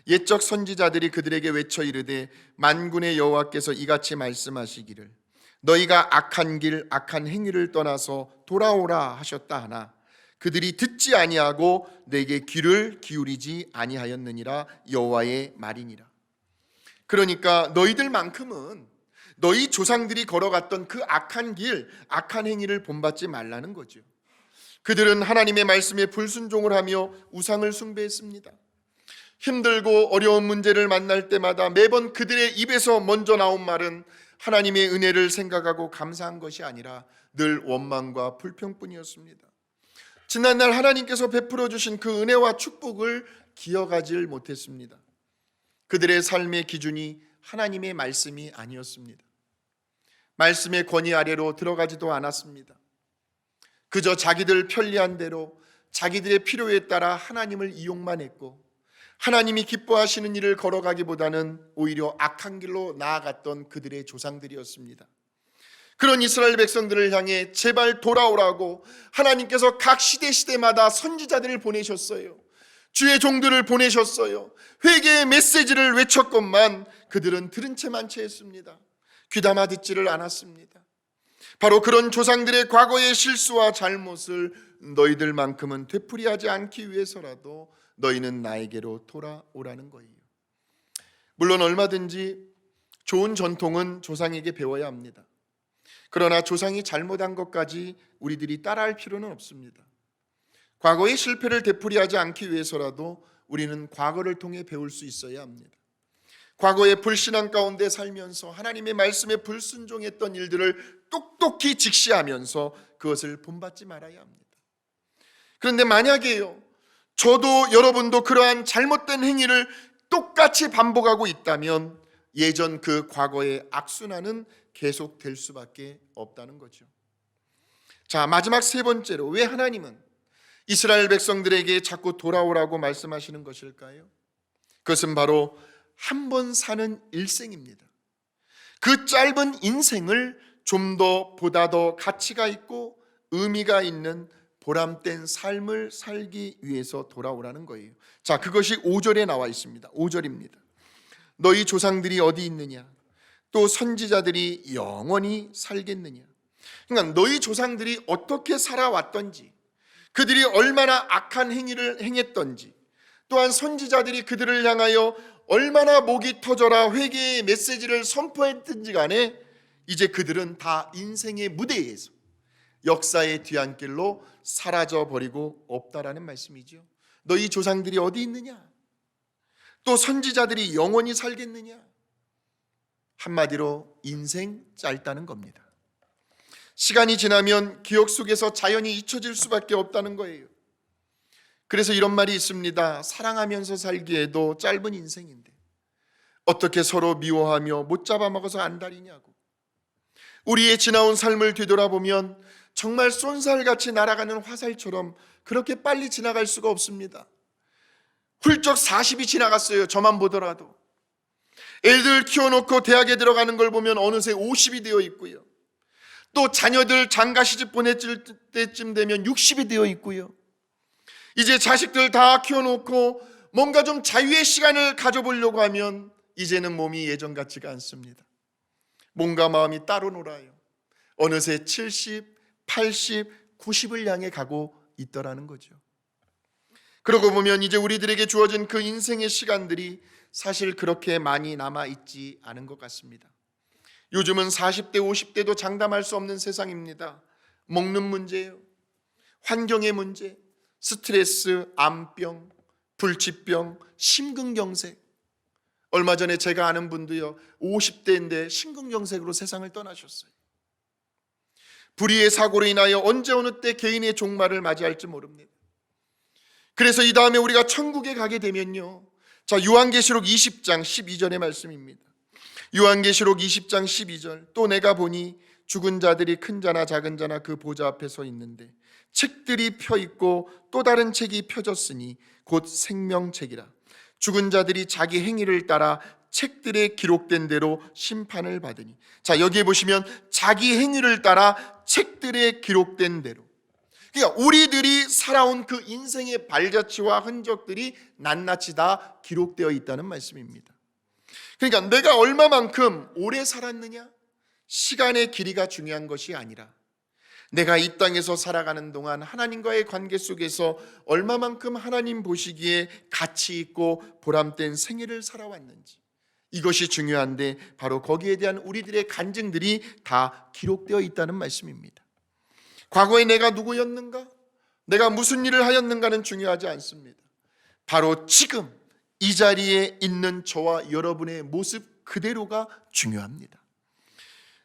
옛적 선지자들이 그들에게 외쳐 이르되 만군의 여호와께서 이같이 말씀하시기를 너희가 악한 길 악한 행위를 떠나서 돌아오라 하셨다 하나 그들이 듣지 아니하고 내게 귀를 기울이지 아니하였느니라 여호와의 말이니라. 그러니까 너희들만큼은 너희 조상들이 걸어갔던 그 악한 길 악한 행위를 본받지 말라는 거죠. 그들은 하나님의 말씀에 불순종을 하며 우상을 숭배했습니다. 힘들고 어려운 문제를 만날 때마다 매번 그들의 입에서 먼저 나온 말은 하나님의 은혜를 생각하고 감사한 것이 아니라 늘 원망과 불평뿐이었습니다. 지난날 하나님께서 베풀어 주신 그 은혜와 축복을 기억하지 못했습니다. 그들의 삶의 기준이 하나님의 말씀이 아니었습니다. 말씀의 권위 아래로 들어가지도 않았습니다. 그저 자기들 편리한 대로 자기들의 필요에 따라 하나님을 이용만 했고 하나님이 기뻐하시는 일을 걸어가기보다는 오히려 악한 길로 나아갔던 그들의 조상들이었습니다. 그런 이스라엘 백성들을 향해 제발 돌아오라고 하나님께서 각 시대마다 선지자들을 보내셨어요. 주의 종들을 보내셨어요. 회개의 메시지를 외쳤건만 그들은 들은 채만 채했습니다. 귀담아 듣지를 않았습니다. 바로 그런 조상들의 과거의 실수와 잘못을 너희들만큼은 되풀이하지 않기 위해서라도 너희는 나에게로 돌아오라는 거예요. 물론 얼마든지 좋은 전통은 조상에게 배워야 합니다. 그러나 조상이 잘못한 것까지 우리들이 따라할 필요는 없습니다. 과거의 실패를 되풀이하지 않기 위해서라도 우리는 과거를 통해 배울 수 있어야 합니다. 과거의 불신앙 가운데 살면서 하나님의 말씀에 불순종했던 일들을 똑똑히 직시하면서 그것을 본받지 말아야 합니다. 그런데 만약에요, 저도 여러분도 그러한 잘못된 행위를 똑같이 반복하고 있다면 예전 그 과거의 악순환은 계속될 수밖에 없다는 거죠. 자, 마지막 세 번째로 왜 하나님은 이스라엘 백성들에게 자꾸 돌아오라고 말씀하시는 것일까요? 그것은 바로 한 번 사는 일생입니다. 그 짧은 인생을 좀 더 보다 더 가치가 있고 의미가 있는 보람된 삶을 살기 위해서 돌아오라는 거예요. 자, 그것이 5절에 나와 있습니다. 5절입니다. 너희 조상들이 어디 있느냐? 또 선지자들이 영원히 살겠느냐? 그러니까 너희 조상들이 어떻게 살아왔던지, 그들이 얼마나 악한 행위를 행했던지, 또한 선지자들이 그들을 향하여 얼마나 목이 터져라 회개의 메시지를 선포했든지 간에 이제 그들은 다 인생의 무대에서 역사의 뒤안길로 사라져버리고 없다라는 말씀이죠. 너희 조상들이 어디 있느냐? 또 선지자들이 영원히 살겠느냐? 한마디로 인생 짧다는 겁니다. 시간이 지나면 기억 속에서 자연히 잊혀질 수밖에 없다는 거예요. 그래서 이런 말이 있습니다. 사랑하면서 살기에도 짧은 인생인데 어떻게 서로 미워하며 못 잡아먹어서 안달이냐고. 우리의 지나온 삶을 뒤돌아보면 정말 쏜살같이 날아가는 화살처럼 그렇게 빨리 지나갈 수가 없습니다. 훌쩍 40이 지나갔어요. 저만 보더라도. 애들 키워놓고 대학에 들어가는 걸 보면 어느새 50이 되어 있고요. 또 자녀들 장가 시집 보냈을 때쯤 되면 60이 되어 있고요. 이제 자식들 다 키워놓고 뭔가 좀 자유의 시간을 가져보려고 하면 이제는 몸이 예전 같지가 않습니다. 몸과 마음이 따로 놀아요. 어느새 70, 80, 90을 향해 가고 있더라는 거죠. 그러고 보면 이제 우리들에게 주어진 그 인생의 시간들이 사실 그렇게 많이 남아있지 않은 것 같습니다. 요즘은 40대 50대도 장담할 수 없는 세상입니다. 먹는 문제예요, 환경의 문제, 스트레스, 암병, 불치병, 심근경색. 얼마 전에 제가 아는 분도요 50대인데 심근경색으로 세상을 떠나셨어요. 불의의 사고로 인하여 언제 어느 때 개인의 종말을 맞이할지 모릅니다. 그래서 이 다음에 우리가 천국에 가게 되면요, 자, 요한계시록 20장 12절의 말씀입니다. 요한계시록 20장 12절, 또 내가 보니 죽은 자들이 큰 자나 작은 자나 그 보좌 앞에 서 있는데 책들이 펴 있고 또 다른 책이 펴졌으니 곧 생명책이라. 죽은 자들이 자기 행위를 따라 책들에 기록된 대로 심판을 받으니. 자, 여기에 보시면 자기 행위를 따라 책들에 기록된 대로, 그러니까 우리들이 살아온 그 인생의 발자취와 흔적들이 낱낱이 다 기록되어 있다는 말씀입니다. 그러니까 내가 얼마만큼 오래 살았느냐, 시간의 길이가 중요한 것이 아니라 내가 이 땅에서 살아가는 동안 하나님과의 관계 속에서 얼마만큼 하나님 보시기에 가치 있고 보람된 생애를 살아왔는지, 이것이 중요한데 바로 거기에 대한 우리들의 간증들이 다 기록되어 있다는 말씀입니다. 과거에 내가 누구였는가, 내가 무슨 일을 하였는가는 중요하지 않습니다. 바로 지금 이 자리에 있는 저와 여러분의 모습 그대로가 중요합니다.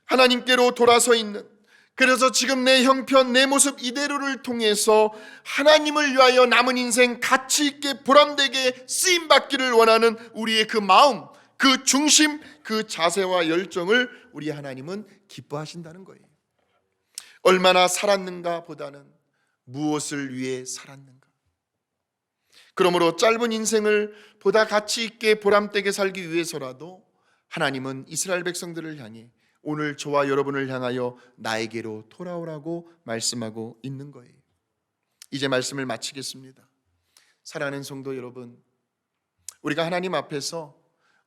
하나님께로 돌아서 있는, 그래서 지금 내 형편, 내 모습 이대로를 통해서 하나님을 위하여 남은 인생 가치 있게 보람되게 쓰임받기를 원하는 우리의 그 마음, 그 중심, 그 자세와 열정을 우리 하나님은 기뻐하신다는 거예요. 얼마나 살았는가 보다는 무엇을 위해 살았는가. 그러므로 짧은 인생을 보다 가치 있게 보람되게 살기 위해서라도 하나님은 이스라엘 백성들을 향해 오늘 저와 여러분을 향하여 나에게로 돌아오라고 말씀하고 있는 거예요. 이제 말씀을 마치겠습니다. 사랑하는 성도 여러분, 우리가 하나님 앞에서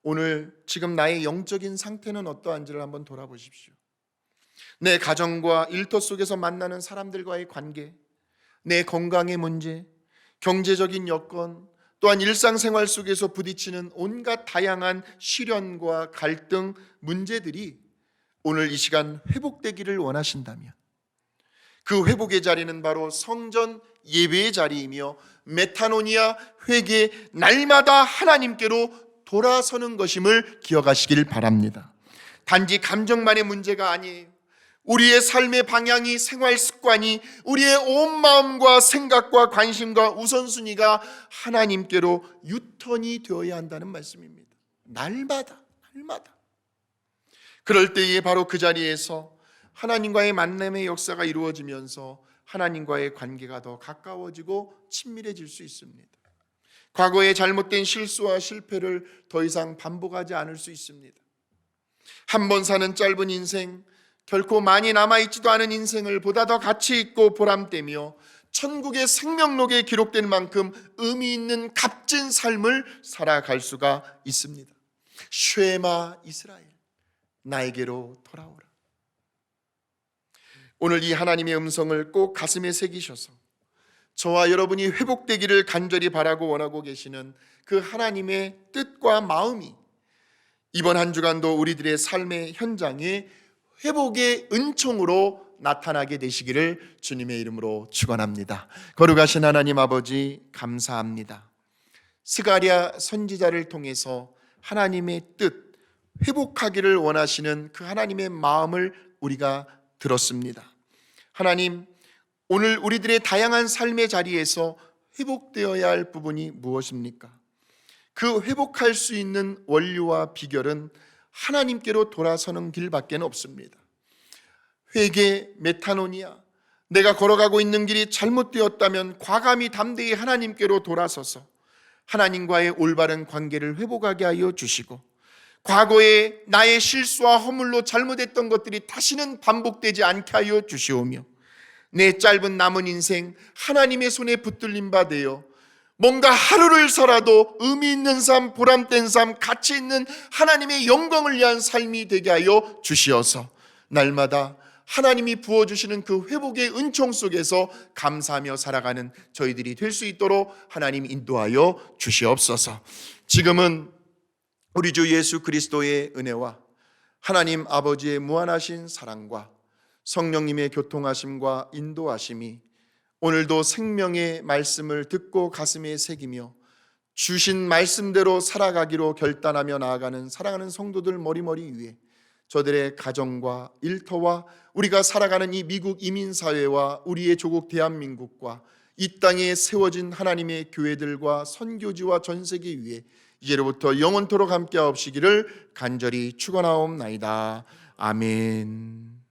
오늘 지금 나의 영적인 상태는 어떠한지를 한번 돌아보십시오. 내 가정과 일터 속에서 만나는 사람들과의 관계, 내 건강의 문제, 경제적인 여건, 또한 일상생활 속에서 부딪히는 온갖 다양한 시련과 갈등, 문제들이 오늘 이 시간 회복되기를 원하신다면 그 회복의 자리는 바로 성전 예배의 자리이며 메타노니아 회개, 날마다 하나님께로 돌아서는 것임을 기억하시길 바랍니다. 단지 감정만의 문제가 아니에요. 우리의 삶의 방향이, 생활 습관이, 우리의 온 마음과 생각과 관심과 우선순위가 하나님께로 유턴이 되어야 한다는 말씀입니다. 날마다. 그럴 때에 바로 그 자리에서 하나님과의 만남의 역사가 이루어지면서 하나님과의 관계가 더 가까워지고 친밀해질 수 있습니다. 과거의 잘못된 실수와 실패를 더 이상 반복하지 않을 수 있습니다. 한 번 사는 짧은 인생, 결코 많이 남아있지도 않은 인생을 보다 더 가치 있고 보람되며 천국의 생명록에 기록된 만큼 의미 있는 값진 삶을 살아갈 수가 있습니다. 쉐마 이스라엘, 나에게로 돌아오라. 오늘 이 하나님의 음성을 꼭 가슴에 새기셔서 저와 여러분이 회복되기를 간절히 바라고 원하고 계시는 그 하나님의 뜻과 마음이 이번 한 주간도 우리들의 삶의 현장에 회복의 은총으로 나타나게 되시기를 주님의 이름으로 축원합니다. 거룩하신 하나님 아버지, 감사합니다. 스가랴 선지자를 통해서 하나님의 뜻, 회복하기를 원하시는 그 하나님의 마음을 우리가 들었습니다. 하나님, 오늘 우리들의 다양한 삶의 자리에서 회복되어야 할 부분이 무엇입니까? 그 회복할 수 있는 원리와 비결은 하나님께로 돌아서는 길밖에 없습니다. 회개, 메타노니아, 내가 걸어가고 있는 길이 잘못되었다면 과감히 담대히 하나님께로 돌아서서 하나님과의 올바른 관계를 회복하게 하여 주시고, 과거에 나의 실수와 허물로 잘못했던 것들이 다시는 반복되지 않게 하여 주시오며, 내 짧은 남은 인생 하나님의 손에 붙들림 바 되어 뭔가 하루를 살아도 의미 있는 삶, 보람된 삶, 가치 있는 하나님의 영광을 위한 삶이 되게 하여 주시어서 날마다 하나님이 부어주시는 그 회복의 은총 속에서 감사하며 살아가는 저희들이 될 수 있도록 하나님 인도하여 주시옵소서. 지금은 우리 주 예수 그리스도의 은혜와 하나님 아버지의 무한하신 사랑과 성령님의 교통하심과 인도하심이 오늘도 생명의 말씀을 듣고 가슴에 새기며 주신 말씀대로 살아가기로 결단하며 나아가는 사랑하는 성도들 머리머리 위에 저들의 가정과 일터와 우리가 살아가는 이 미국 이민사회와 우리의 조국 대한민국과 이 땅에 세워진 하나님의 교회들과 선교지와 전세계 위에 이제로부터 영원토록 함께하옵시기를 간절히 축원하옵나이다. 아멘.